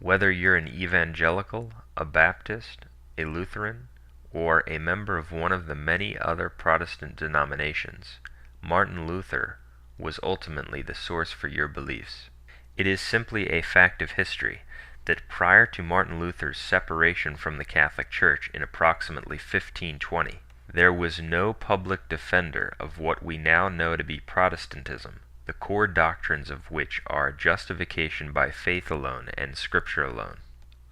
Whether you're an evangelical, a Baptist, a Lutheran, or a member of one of the many other Protestant denominations, Martin Luther was ultimately the source for your beliefs. It is simply a fact of history that prior to Martin Luther's separation from the Catholic Church in approximately 1520, there was no public defender of what we now know to be Protestantism, the core doctrines of which are justification by faith alone and Scripture alone.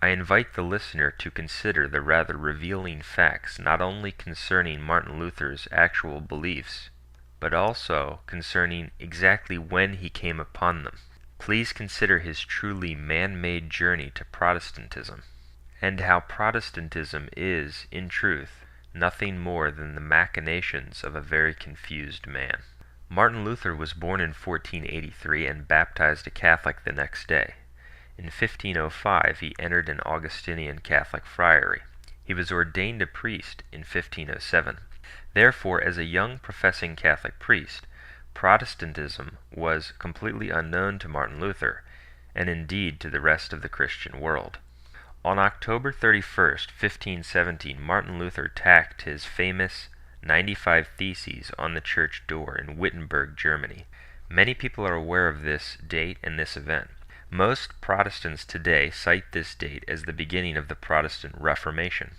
I invite the listener to consider the rather revealing facts not only concerning Martin Luther's actual beliefs, but also concerning exactly when he came upon them. Please consider his truly man-made journey to Protestantism, and how Protestantism is, in truth, nothing more than the machinations of a very confused man. Martin Luther was born in 1483 and baptized a Catholic the next day. In 1505 he entered an Augustinian Catholic friary. He was ordained a priest in 1507. Therefore, as a young professing Catholic priest, Protestantism was completely unknown to Martin Luther, and indeed to the rest of the Christian world. On October 31st, 1517, Martin Luther tacked his famous 95 Theses on the church door in Wittenberg, Germany. Many people are aware of this date and this event. Most Protestants today cite this date as the beginning of the Protestant Reformation.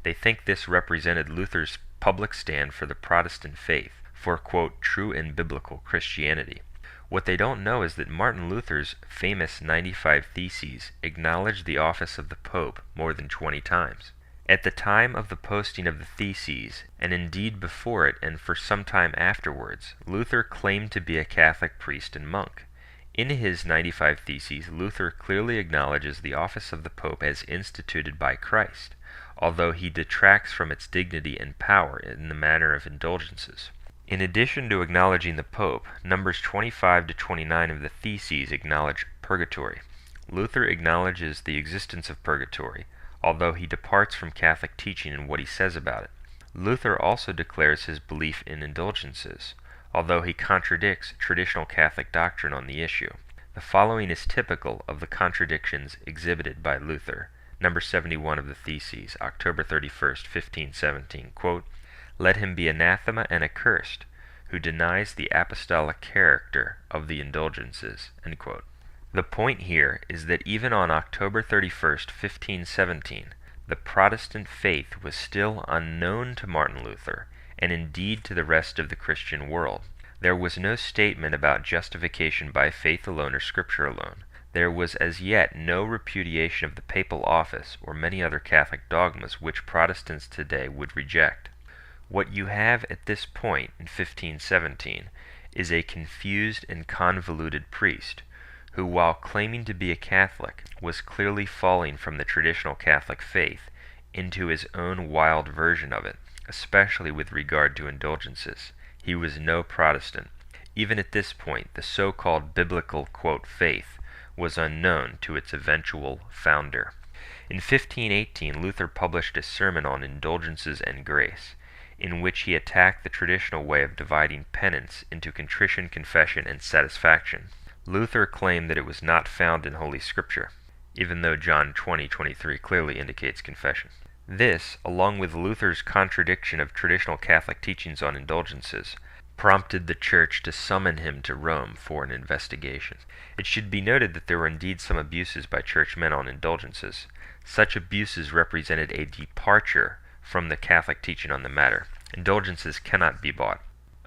They think this represented Luther's public stand for the Protestant faith, for, quote, true and biblical Christianity. What they don't know is that Martin Luther's famous 95 Theses acknowledged the office of the Pope more than 20 times. At the time of the posting of the Theses, and indeed before it and for some time afterwards, Luther claimed to be a Catholic priest and monk. In his 95 Theses, Luther clearly acknowledges the office of the Pope as instituted by Christ, although he detracts from its dignity and power in the matter of indulgences. In addition to acknowledging the Pope, numbers 25 to 29 of the Theses acknowledge purgatory. Luther acknowledges the existence of purgatory, although he departs from Catholic teaching in what he says about it. Luther also declares his belief in indulgences, although he contradicts traditional Catholic doctrine on the issue. The following is typical of the contradictions exhibited by Luther. Number 71 of the Theses, October 31st, 1517, quote, "Let him be anathema and accursed, who denies the apostolic character of the indulgences." End quote. The point here is that even on October 31st, 1517, the Protestant faith was still unknown to Martin Luther, and indeed to the rest of the Christian world. There was no statement about justification by faith alone or Scripture alone. There was as yet no repudiation of the papal office or many other Catholic dogmas which Protestants today would reject. What you have at this point in 1517 is a confused and convoluted priest who, while claiming to be a Catholic, was clearly falling from the traditional Catholic faith into his own wild version of it, especially with regard to indulgences. He was no Protestant. Even at this point, the so-called biblical, quote, faith was unknown to its eventual founder. In 1518, Luther published a sermon on indulgences and grace, in which he attacked the traditional way of dividing penance into contrition, confession, and satisfaction. Luther claimed that it was not found in Holy Scripture, even though John 20:23 clearly indicates confession. This, along with Luther's contradiction of traditional Catholic teachings on indulgences, prompted the Church to summon him to Rome for an investigation. It should be noted that there were indeed some abuses by churchmen on indulgences. Such abuses represented a departure from the Catholic teaching on the matter. Indulgences cannot be bought.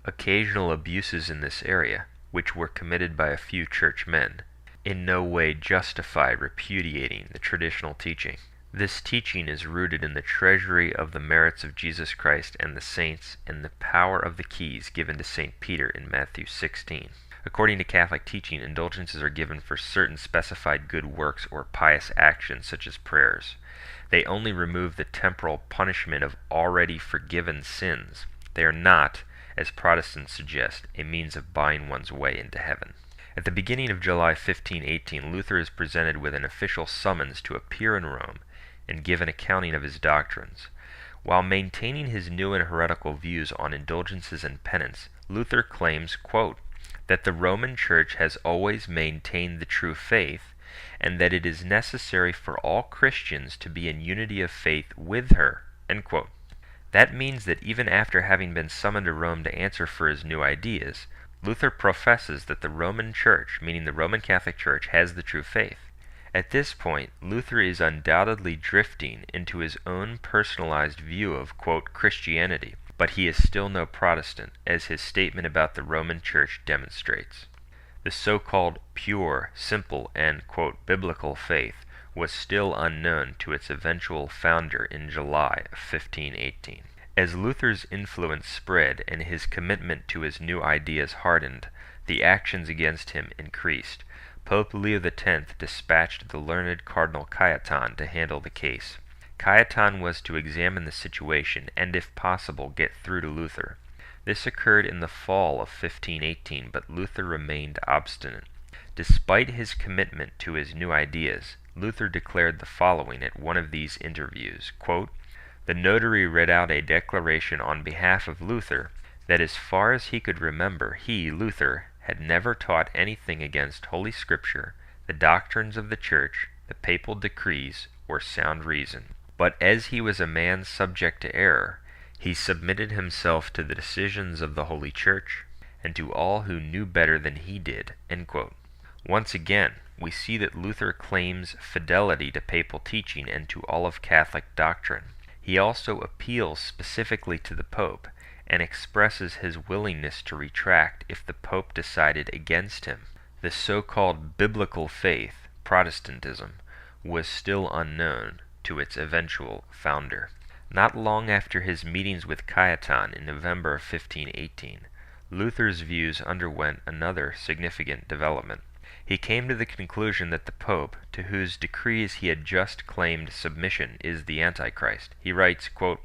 Occasional abuses in this area, which were committed by a few churchmen, in no way justify repudiating the traditional teaching. This teaching is rooted in the treasury of the merits of Jesus Christ and the saints and the power of the keys given to St. Peter in Matthew 16. According to Catholic teaching, indulgences are given for certain specified good works or pious actions such as prayers. They only remove the temporal punishment of already forgiven sins. They are not, as Protestants suggest, a means of buying one's way into heaven. At the beginning of July 1518, Luther is presented with an official summons to appear in Rome and give an accounting of his doctrines. While maintaining his new and heretical views on indulgences and penance, Luther claims, quote, that the Roman Church has always maintained the true faith and that it is necessary for all Christians to be in unity of faith with her." End quote. That means that even after having been summoned to Rome to answer for his new ideas, Luther professes that the Roman Church, meaning the Roman Catholic Church, has the true faith. At this point, Luther is undoubtedly drifting into his own personalized view of, quote, Christianity, but he is still no Protestant, as his statement about the Roman Church demonstrates. The so-called pure, simple, and, quote, biblical faith was still unknown to its eventual founder in July of 1518. As Luther's influence spread and his commitment to his new ideas hardened, the actions against him increased. Pope Leo X dispatched the learned Cardinal Cajetan to handle the case. Cajetan was to examine the situation and, if possible, get through to Luther. This occurred in the fall of 1518, but Luther remained obstinate. Despite his commitment to his new ideas, Luther declared the following at one of these interviews, quote, "The notary read out a declaration on behalf of Luther that as far as he could remember, he, Luther, had never taught anything against Holy Scripture, the doctrines of the Church, the papal decrees, or sound reason. But as he was a man subject to error, he submitted himself to the decisions of the Holy Church and to all who knew better than he did." End quote. Once again, we see that Luther claims fidelity to papal teaching and to all of Catholic doctrine. He also appeals specifically to the Pope and expresses his willingness to retract if the Pope decided against him. The so-called biblical faith, Protestantism, was still unknown to its eventual founder. Not long after his meetings with Cajetan in November of 1518, Luther's views underwent another significant development. He came to the conclusion that the Pope, to whose decrees he had just claimed submission, is the Antichrist. He writes, quote,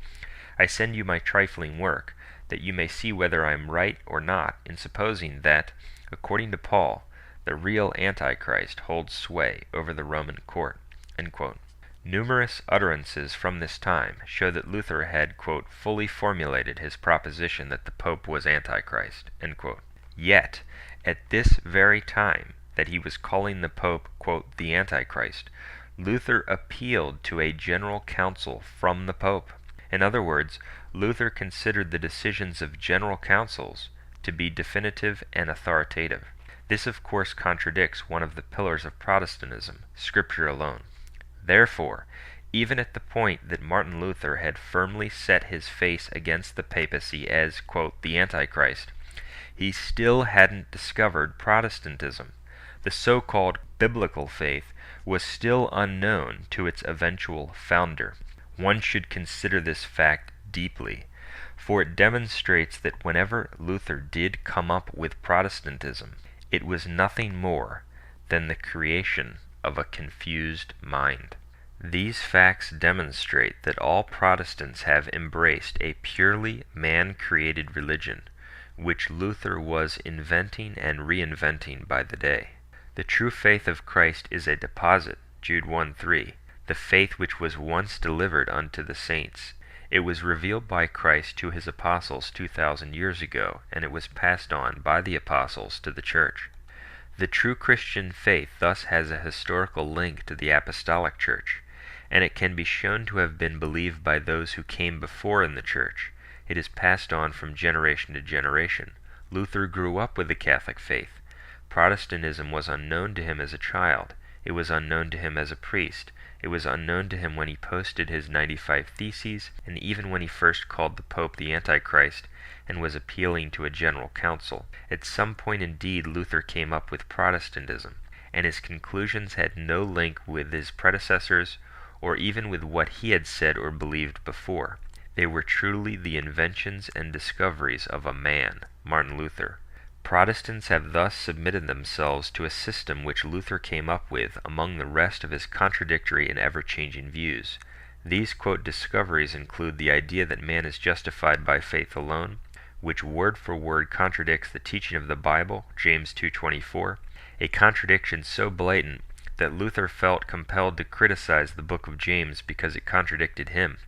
"I send you my trifling work, that you may see whether I am right or not in supposing that, according to Paul, the real Antichrist holds sway over the Roman court." End quote. Numerous utterances from this time show that Luther had, quote, fully formulated his proposition that the Pope was Antichrist. End quote. Yet, at this very time that he was calling the Pope, quote, the Antichrist, Luther appealed to a general council from the Pope. In other words, Luther considered the decisions of general councils to be definitive and authoritative. This, of course, contradicts one of the pillars of Protestantism, Scripture alone. Therefore, even at the point that Martin Luther had firmly set his face against the papacy as, quote, the Antichrist, he still hadn't discovered Protestantism. The so-called biblical faith was still unknown to its eventual founder. One should consider this fact deeply, for it demonstrates that whenever Luther did come up with Protestantism, it was nothing more than the creation of a confused mind. These facts demonstrate that all Protestants have embraced a purely man-created religion, which Luther was inventing and reinventing by the day. The true faith of Christ is a deposit, Jude 1:3, the faith which was once delivered unto the saints. It was revealed by Christ to his apostles 2,000 years ago, and it was passed on by the apostles to the church. The true Christian faith thus has a historical link to the apostolic church, and it can be shown to have been believed by those who came before in the church. It is passed on from generation to generation. Luther grew up with the Catholic faith. Protestantism was unknown to him as a child. It was unknown to him as a priest. It was unknown to him when he posted his 95 Theses, and even when he first called the Pope the Antichrist and was appealing to a general council. At some point indeed Luther came up with Protestantism, and his conclusions had no link with his predecessors or even with what he had said or believed before. They were truly the inventions and discoveries of a man, Martin Luther. Protestants have thus submitted themselves to a system which Luther came up with among the rest of his contradictory and ever-changing views. These, quote, discoveries include the idea that man is justified by faith alone, which word for word contradicts the teaching of the Bible, James 2:24, a contradiction so blatant that Luther felt compelled to criticize the book of James because it contradicted him.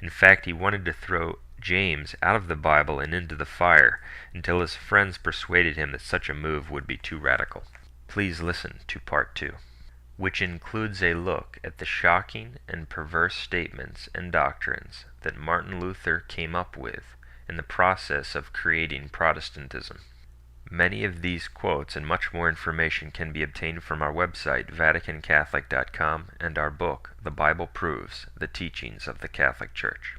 In fact, he wanted to throw James out of the Bible and into the fire until his friends persuaded him that such a move would be too radical. Please listen to Part 2. which includes a look at the shocking and perverse statements and doctrines that Martin Luther came up with in the process of creating Protestantism. Many of these quotes and much more information can be obtained from our website, VaticanCatholic.com, and our book, The Bible Proves, The Teachings of the Catholic Church.